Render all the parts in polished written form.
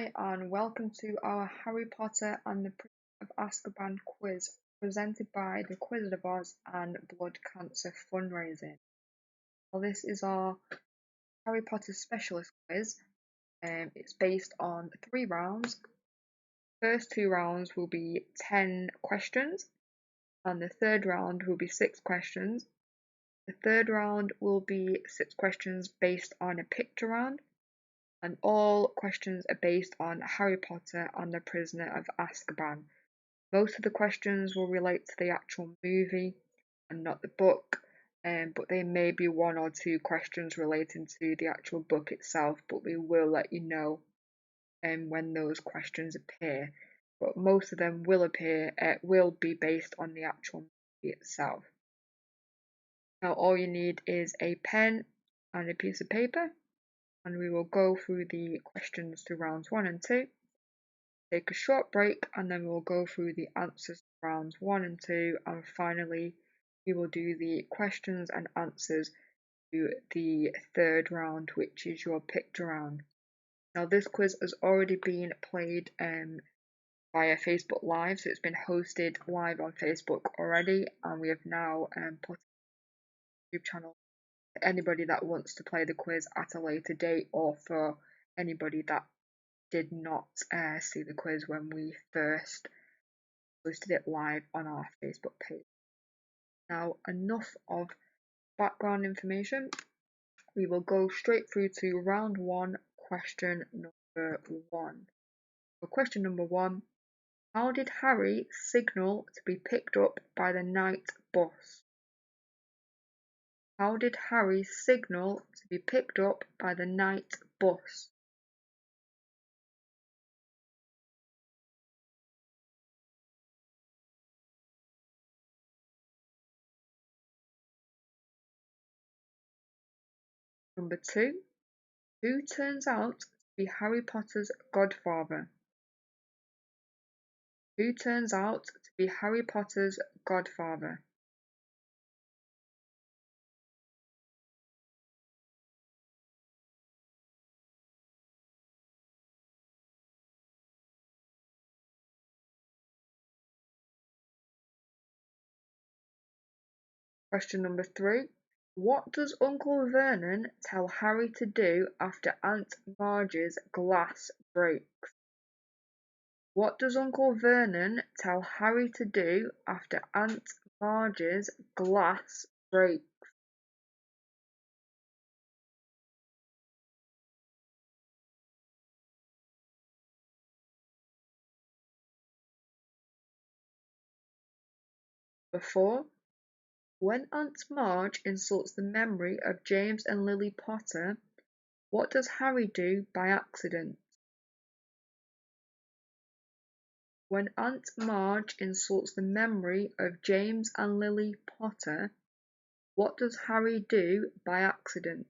Hi, and welcome to our Harry Potter and the Prisoner of Azkaban quiz, presented by the Wizard of Oz and Blood Cancer Fundraising. Well, this is our Harry Potter specialist quiz. It's based on 3 rounds. First 2 rounds will be 10 questions, and the third round will be 6 questions. The third round will be 6 questions based on a picture round. And all questions are based on Harry Potter and the Prisoner of Azkaban. Most of the questions will relate to the actual movie and not the book, but there may be 1 or 2 questions relating to the actual book itself, but we will let you know when those questions appear. But most of them will be based on the actual movie itself. Now all you need is a pen and a piece of paper, and we will go through the questions to rounds 1 and 2, take a short break, and then we will go through the answers to rounds 1 and 2, and finally we will do the questions and answers to the third round, which is your picture round. Now this quiz has already been played via Facebook Live, so it's been hosted live on Facebook already, and we have now put a YouTube channel for anybody that wants to play the quiz at a later date, or for anybody that did not see the quiz when we first posted it live on our Facebook page. Now, enough of background information. We will go straight through to round 1, question number 1. For question number 1, how did Harry signal to be picked up by the night bus? How did Harry signal to be picked up by the night bus? Number 2, who turns out to be Harry Potter's godfather? Who turns out to be Harry Potter's godfather? Question number 3. What does Uncle Vernon tell Harry to do after Aunt Marge's glass breaks? What does Uncle Vernon tell Harry to do after Aunt Marge's glass breaks? Number 4. When Aunt Marge insults the memory of James and Lily Potter, what does Harry do by accident? When Aunt Marge insults the memory of James and Lily Potter, what does Harry do by accident?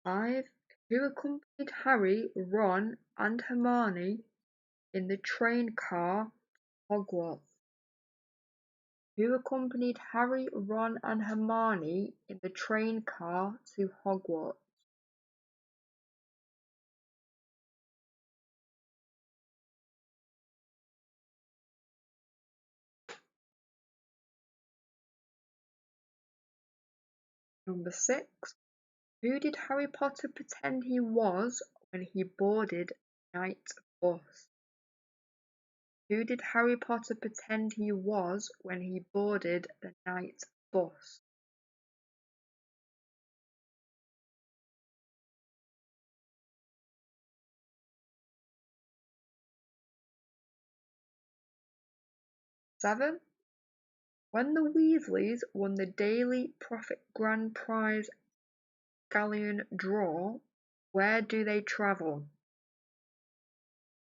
Five. Who accompanied Harry, Ron, and Hermione in the train car to Hogwarts? Who accompanied Harry, Ron, and Hermione in the train car to Hogwarts? Number 6. Who did Harry Potter pretend he was when he boarded the night bus? Who did Harry Potter pretend he was when he boarded the night bus? Seven. When the Weasleys won the Daily Prophet Grand Prize Galleon draw, where do they travel?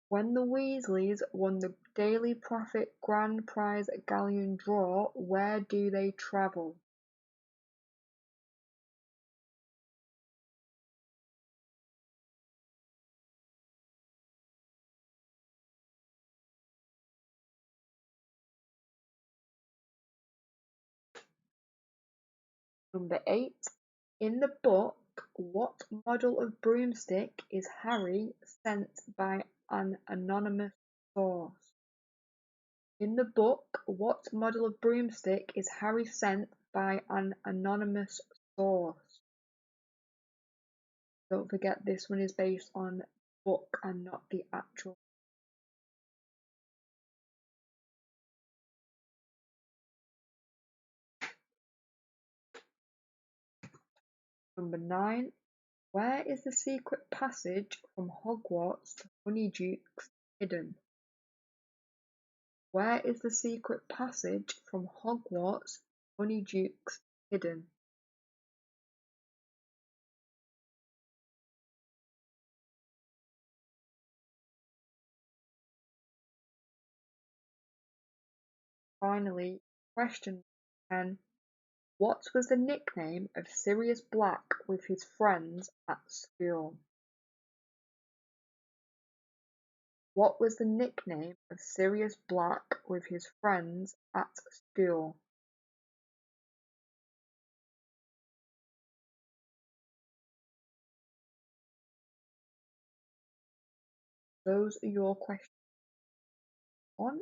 When the Weasleys won the Daily Prophet Grand Prize Galleon draw, where do they travel? Number 8. In the book, what model of broomstick is Harry sent by an anonymous source? In the book, what model of broomstick is Harry sent by an anonymous source? Don't forget this one is based on book and not the actual. Number 9. Where is the secret passage from Hogwarts to Honeydukes hidden? Where is the secret passage from Hogwarts to Honeydukes hidden? Finally, question 10. What was the nickname of Sirius Black with his friends at school? What was the nickname of Sirius Black with his friends at school? Those are your questions. On.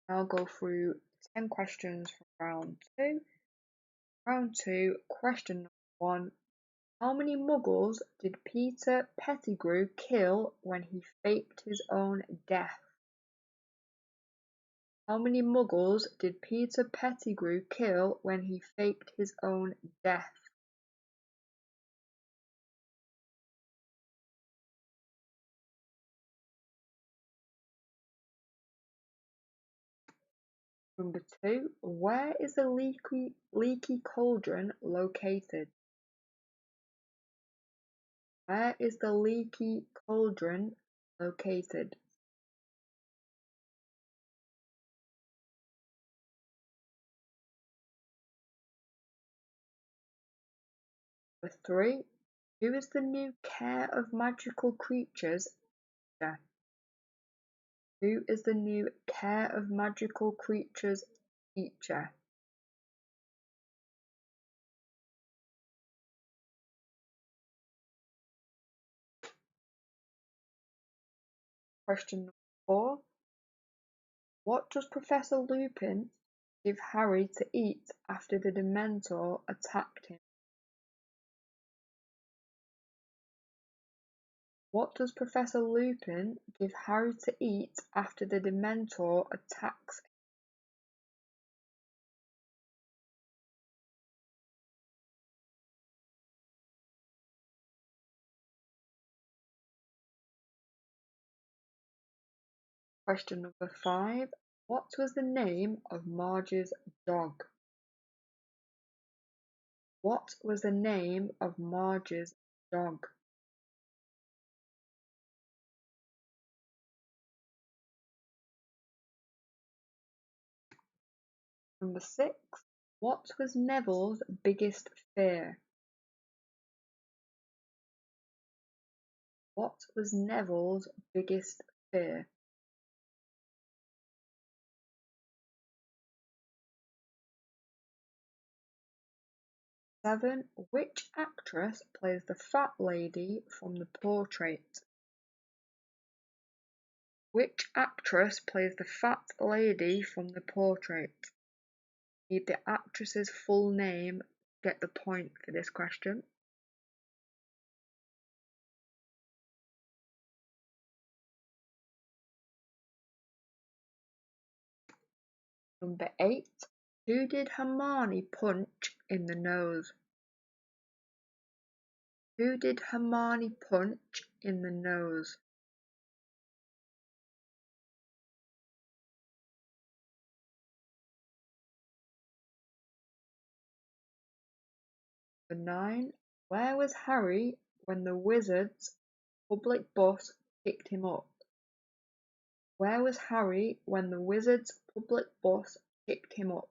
I'll go through 10 questions from round 2. Round 2, question number 1. How many Muggles did Peter Pettigrew kill when he faked his own death? How many Muggles did Peter Pettigrew kill when he faked his own death? Number 2. Where is the leaky cauldron located? Where is the leaky cauldron located? Number 3. Who is the new Care of Magical Creatures teacher? Who is the new Care of Magical Creatures teacher? Question number 4. What does Professor Lupin give Harry to eat after the Dementor attacked him? What does Professor Lupin give Harry to eat after the Dementor attacks him? Question number 5. What was the name of Marge's dog? What was the name of Marge's dog? Number 6. What was Neville's biggest fear? What was Neville's biggest fear? 7. Which actress plays the fat lady from The Portrait? Which actress plays the fat lady from The Portrait? Need the actress's full name to get the point for this question. Number 8. Who did Hermione punch in the nose? Who did Hermione punch in the nose? Number 9. Where was Harry when the Wizard's public bus picked him up? Where was Harry when the Wizard's public bus picked him up?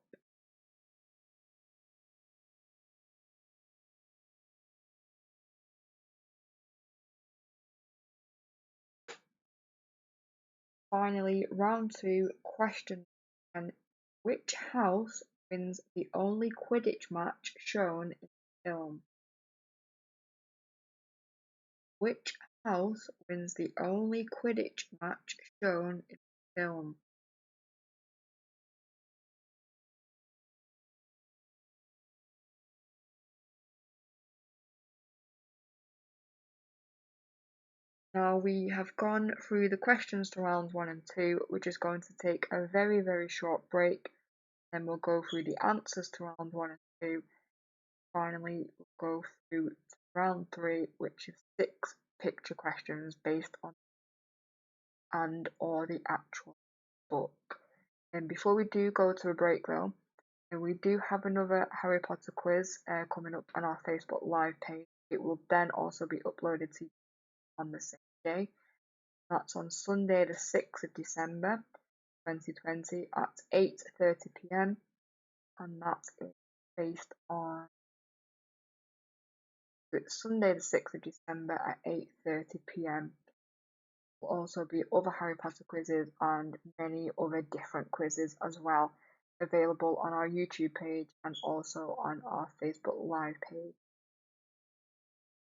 Finally, round 2, question 10. Which house wins the only Quidditch match shown in the film? Which house wins the only Quidditch match shown in the film? Now we have gone through the questions to rounds 1 and 2, which is going to take a very, very short break. Then we'll go through the answers to round 1 and 2. Finally, we'll go through round 3, which is 6 picture questions based on and or the actual book. And before we do go to a break though, we do have another Harry Potter quiz coming up on our Facebook Live page. It will then also be uploaded to you on the same day. That's on Sunday the 6th of December 2020 at 8:30 p.m. and that is based on Sunday the 6th of December at 8:30 p.m. There will also be other Harry Potter quizzes and many other different quizzes as well available on our YouTube page and also on our Facebook Live page.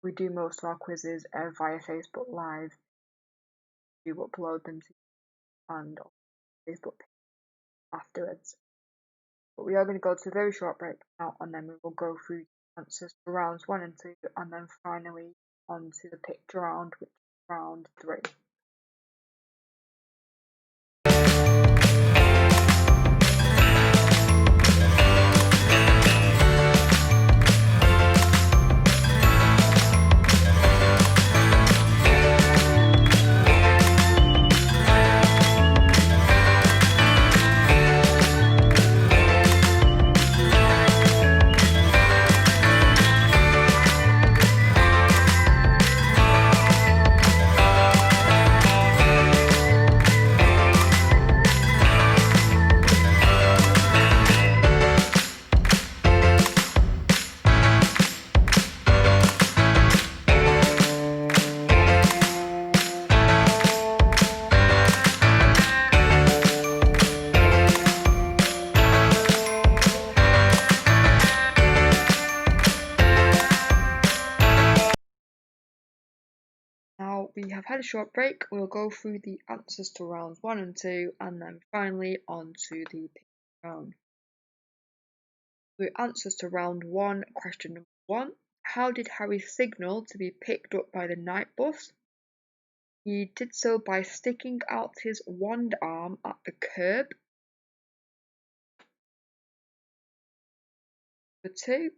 We do most of our quizzes via Facebook Live. We upload them to and Facebook page afterwards. But we are going to go to a very short break now and then we will go through the answers to rounds 1 and 2 and then finally on to the picture round, which is round 3. Now we have had a short break, we'll go through the answers to rounds 1 and 2 and then finally on to the picture round. The answers to round 1, question number 1. How did Harry signal to be picked up by the night bus? He did so by sticking out his wand arm at the curb. Number 2.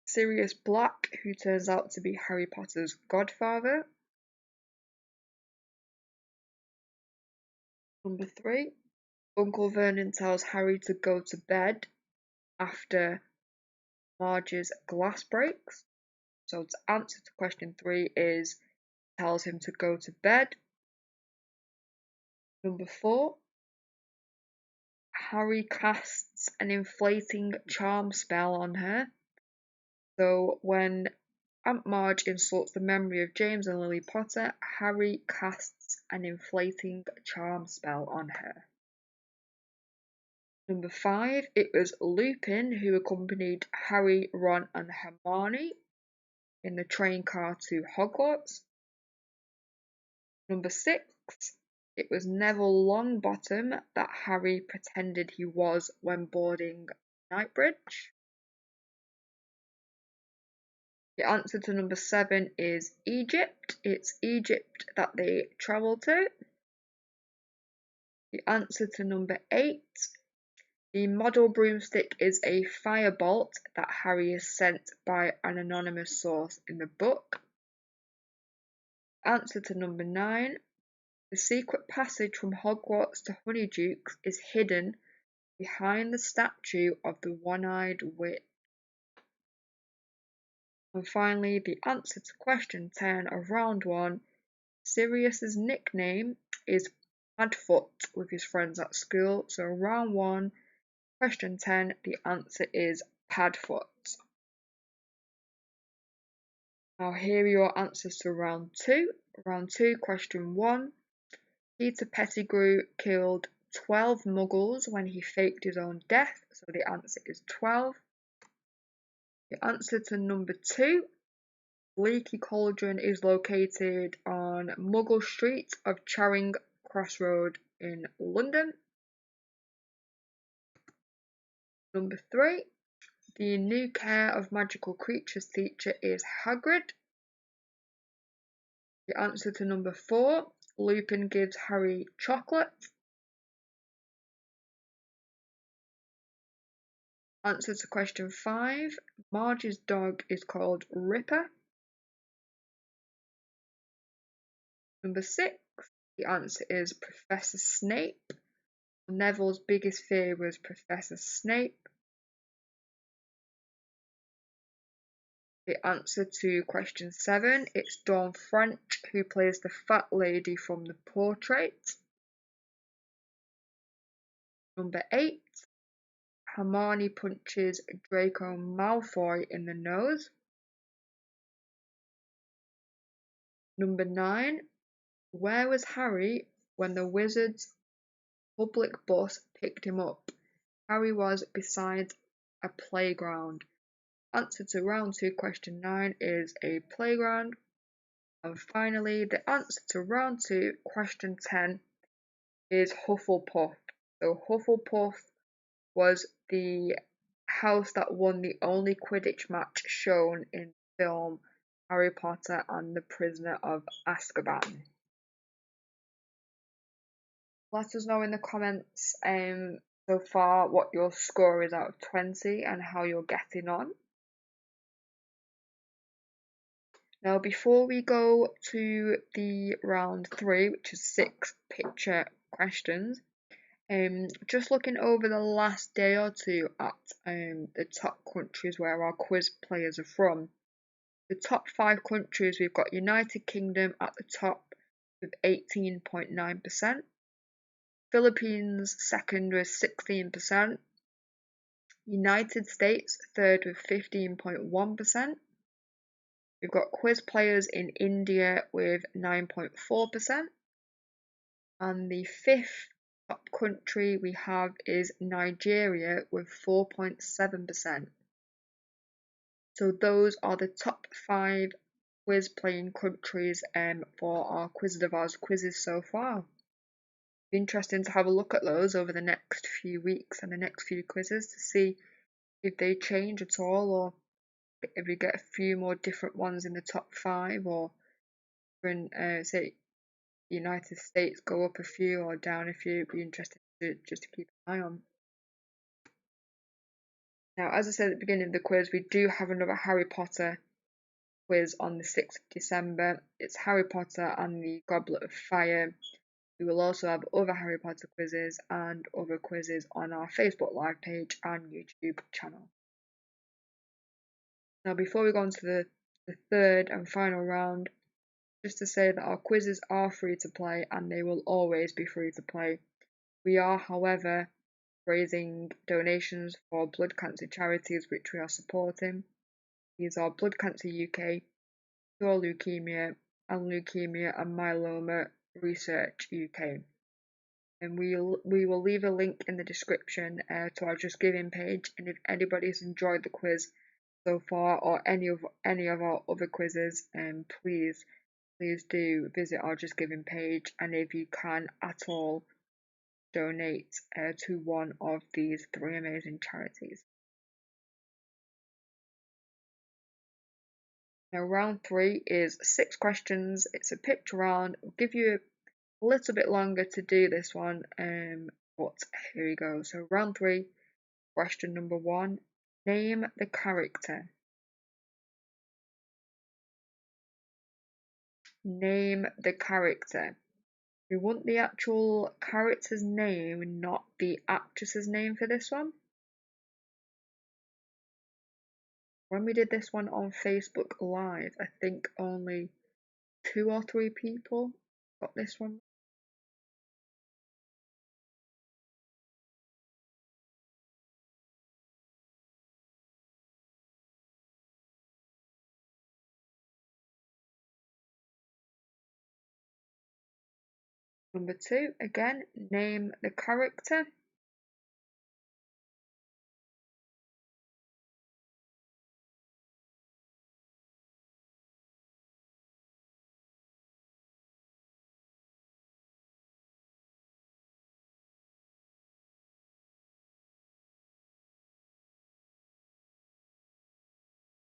Sirius Black, who turns out to be Harry Potter's godfather. Number 3. Uncle Vernon tells Harry to go to bed after Marge's glass breaks. So the answer to question 3 is tells him to go to bed. Number 4. Harry casts an inflating charm spell on her. So when Aunt Marge insults the memory of James and Lily Potter, Harry casts an inflating charm spell on her. Number 5. It was Lupin who accompanied Harry, Ron and Hermione in the train car to Hogwarts. Number 6. It was Neville Longbottom that Harry pretended he was when boarding Knightsbridge. The answer to number 7 is Egypt. It's Egypt that they travel to. The answer to number 8. The model broomstick is a firebolt that Harry is sent by an anonymous source in the book. Answer to number 9. The secret passage from Hogwarts to Honeydukes is hidden behind the statue of the one-eyed witch. And finally, the answer to question 10 of round 1. Sirius's nickname is Padfoot with his friends at school. So round 1, question 10, the answer is Padfoot. Now here are your answers to round 2. Round 2, question 1. Peter Pettigrew killed 12 muggles when he faked his own death? So the answer is 12. The answer to number 2, Leaky Cauldron is located on Muggle Street of Charing Cross Road in London. Number 3, the new Care of Magical Creatures teacher is Hagrid. The answer to number 4, Lupin gives Harry chocolate. Answer to question 5, Marge's dog is called Ripper. Number 6, the answer is Professor Snape. Neville's biggest fear was Professor Snape. The answer to question 7, it's Dawn French who plays the fat lady from The Portrait. Number 8, Hermione punches Draco Malfoy in the nose. Number 9, where was Harry when the Wizards' public bus picked him up? Harry was beside a playground. Answer to round 2 question 9 is a playground. And finally, the answer to round 2 question 10 is Hufflepuff. So Hufflepuff was the house that won the only Quidditch match shown in the film Harry Potter and the Prisoner of Azkaban. Let us know in the comments so far what your score is out of 20 and how you're getting on. Now before we go to the round 3, which is 6 picture questions, just looking over the last day or two at the top countries where our quiz players are from. The top 5 countries, we've got United Kingdom at the top with 18.9%, Philippines second with 16%, United States third with 15.1%, we've got quiz players in India with 9.4%, and the 5th top country we have is Nigeria with 4.7%. So those are the top 5 quiz playing countries for our Quiz of Oz quizzes so far. Be interesting to have a look at those over the next few weeks and the next few quizzes to see if they change at all, or if we get a few more different ones in the top 5, or different, say, the United States go up a few or down a few. It'd be interesting just to keep an eye on. Now, as I said at the beginning of the quiz, we do have another Harry Potter quiz on the 6th of December. It's Harry Potter and the Goblet of Fire. We will also have other Harry Potter quizzes and other quizzes on our Facebook Live page and YouTube channel. Now, before we go on to the 3rd and final round, just to say that our quizzes are free to play and they will always be free to play. We are, however, raising donations for blood cancer charities which we are supporting. These are Blood Cancer UK, Pure Leukemia, and Leukemia and Myeloma Research UK. And we will leave a link in the description to our Just Giving page, and if anybody's enjoyed the quiz so far or any of our other quizzes, please do visit our Just Giving page, and if you can at all, donate to one of these 3 amazing charities. Now round 3 is 6 questions. It's a picture round. I'll give you a little bit longer to do this one, but here we go. So round 3, question number 1, name the character. Name the character. We want the actual character's name, not the actress's name for this one. When we did this one on Facebook Live, I think only 2 or 3 people got this one. Number 2, again, name the character.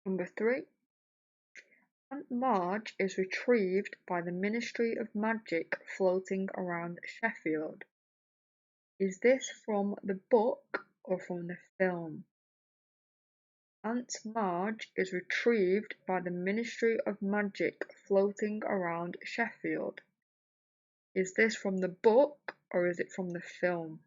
Number 3, Aunt Marge is retrieved by the Ministry of Magic floating around Sheffield. Is this from the book or from the film? Aunt Marge is retrieved by the Ministry of Magic floating around Sheffield. Is this from the book or is it from the film?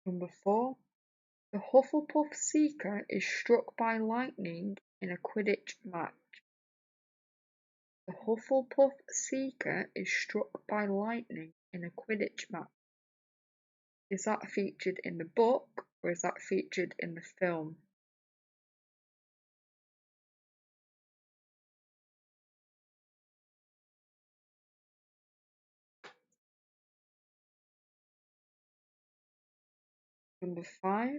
Number 4, the Hufflepuff Seeker is struck by lightning in a Quidditch match. The Hufflepuff Seeker is struck by lightning in a Quidditch match. Is that featured in the book or is that featured in the film? Number 5,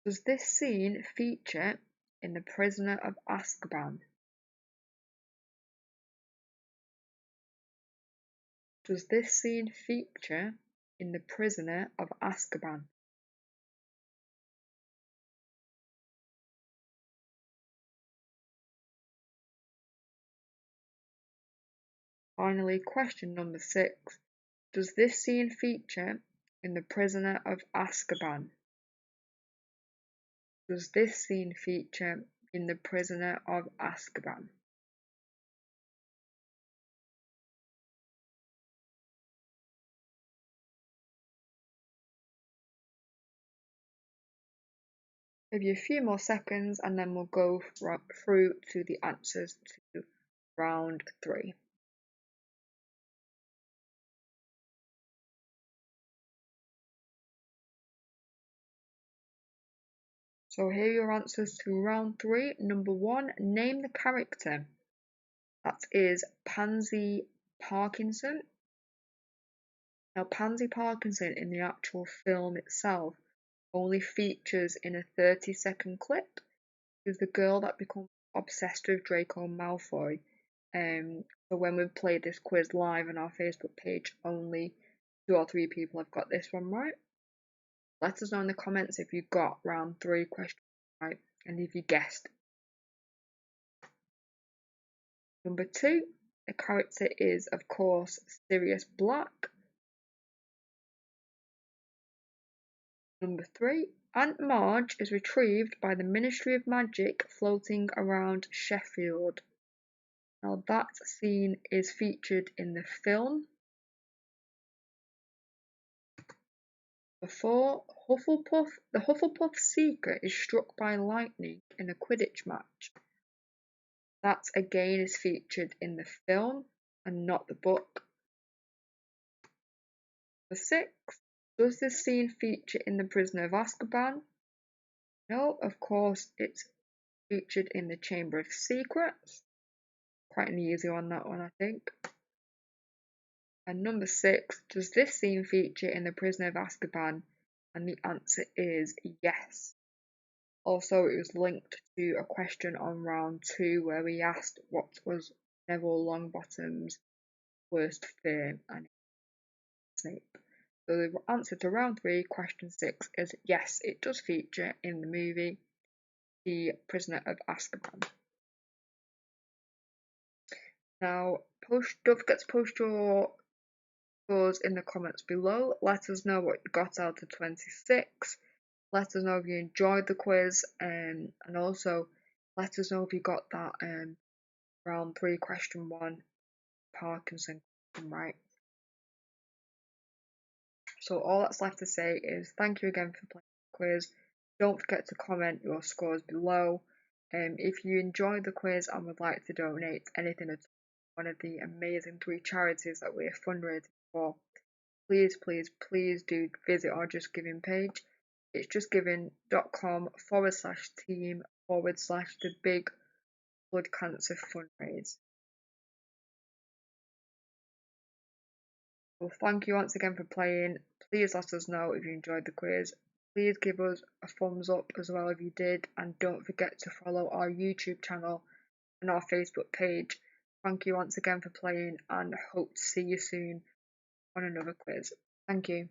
does this scene feature in The Prisoner of Azkaban? Does this scene feature in The Prisoner of Azkaban? Finally, question number 6. Does this scene feature in The Prisoner of Azkaban? Does this scene feature in The Prisoner of Azkaban? Give you a few more seconds and then we'll go through to the answers to round 3. So here are your answers to round 3. Number 1, name the character. That is Pansy Parkinson. Now Pansy Parkinson in the actual film itself only features in a 30-second clip. She's the girl that becomes obsessed with Draco Malfoy. So when we played this quiz live on our Facebook page, only 2 or 3 people have got this one right. Let us know in the comments if you got round 3 questions right and if you guessed. Number 2, the character is of course Sirius Black. Number 3, Aunt Marge is retrieved by the Ministry of Magic floating around Sheffield. Now that scene is featured in the film. Number 4, the Hufflepuff Seeker is struck by lightning in a Quidditch match. That again is featured in the film and not the book. Number 6, does this scene feature in The Prisoner of Azkaban? No, of course it's featured in the Chamber of Secrets. Quite an easy one, that one, I think. And number 6, does this scene feature in The Prisoner of Azkaban? And the answer is yes. Also, it was linked to a question on round 2 where we asked what was Neville Longbottom's worst fear, and Snape. So the answer to round 3, question 6, is yes, it does feature in the movie The Prisoner of Azkaban. Now, don't forget to post your scores in the comments below. Let us know what you got out of 26. Let us know if you enjoyed the quiz, and also let us know if you got that round 3 question 1 Parkinson question right. So all that's left to say is thank you again for playing the quiz. Don't forget to comment your scores below. If you enjoyed the quiz and would like to donate anything at all, one of the amazing 3 charities that we're fundraising for, please, please, please do visit our Just Giving page. It's justgiving.com/team/the big blood cancer fundraise. Well, thank you once again for playing. Please let us know if you enjoyed the quiz. Please give us a thumbs up as well if you did, and don't forget to follow our YouTube channel and our Facebook page. Thank you once again for playing, and hope to see you soon on another quiz. Thank you.